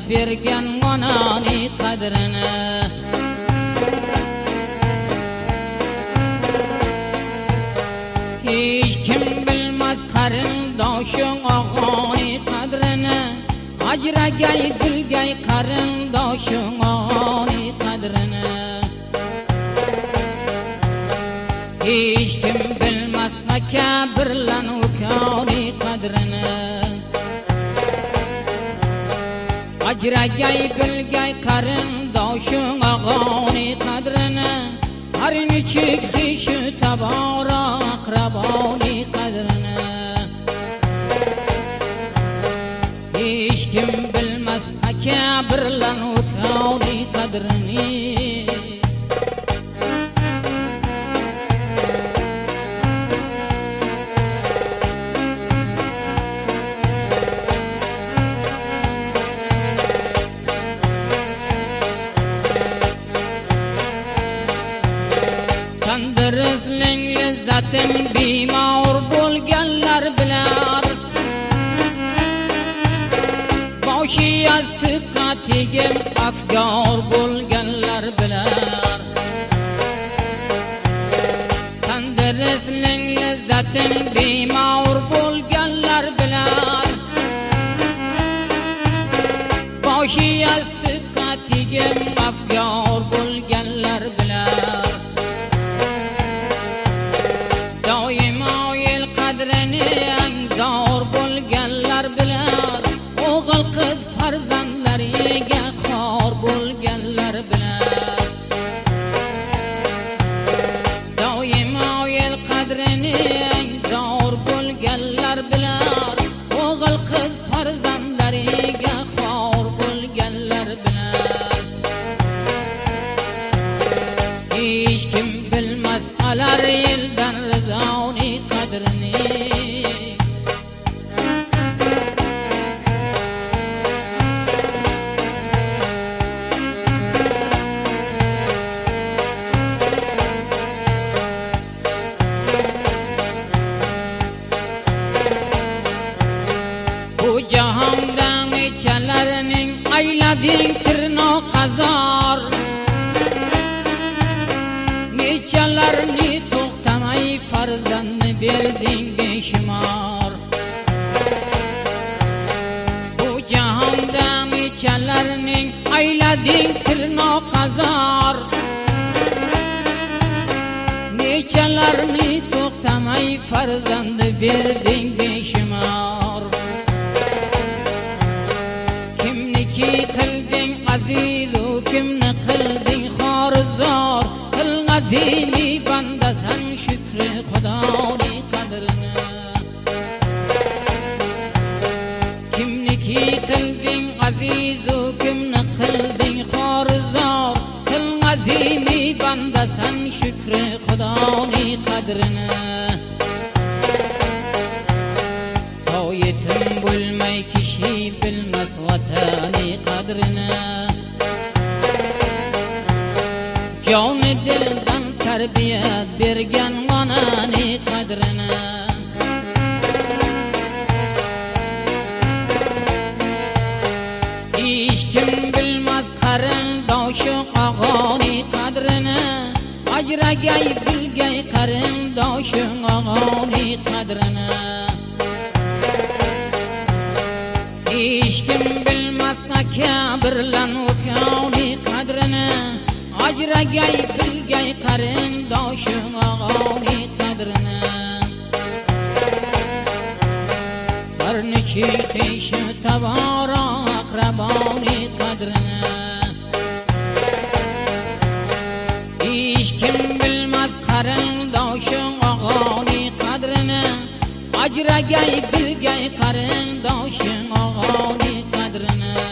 bergan onani qadrini. Hech kim bilmas qarindoshing og'oni qadrini, ajragay bilgay qarindoshing og'oni qadrini. Hech kim bilmas aka birlan ukoni qadrini, ajragay bilgay qarindoshing og'oni qadrini. Har nechuk kishi tabora aqraboni qadrini. Hech kim bilmas aka birlan ukoni qadrini. Tandirizning lazzatin bemor bo'lganlar bilar, boshi yostiqqa tegib afkor bo'lganlar bilar. Tandirizning lazzatin bemor bo'lganlar bilar, boshi yostiqqa tegib afkor bo'lganlar bilar. Zor bo'lganlar bilar, o'g'il qiz farzandlariga xor bo'lganlar bilar. Doimo el qadrini zor bo'lganlar bilar, o'g'il qiz farzandlariga xor bo'lganlar bilar. Hech kim bilmas alar eldan rizoni qadrini. Bu jahonda nechalarning aylading tirnoq azor, nechalarni to'xtamay farzandni berding beshumor. Bu jahonda nechalarning aylading tirnoq azor, nechalarni to'xtamay farzandni berding beshumor. Qilding azizu kimni qilding xorizor, qil azimi bandasan shukri xudoni qadrini. Kimniki qilding azizu kimni qilding xorizor, qil azimi bandasan shukri xudoni qadrini. Yetim bo'lmay kishi bilmas vatani qadrini. Joni dildan tarbiyat bergan onani qadrini. Hech kim bilmas qarindoshing og'oni qadrini, ajragay bilgay qarindoshing og'oni qadrini. Hech kim bilmas aka birlan ukoni qadrini, ajragay bilgay qarindoshing og'oni qadrini. Har nechuk kishi tabora aqraboni qadrini. Hech kim bilmas qarindoshing og'oni qadrini, ajragay bilgay qarindoshing og'oni qadrini.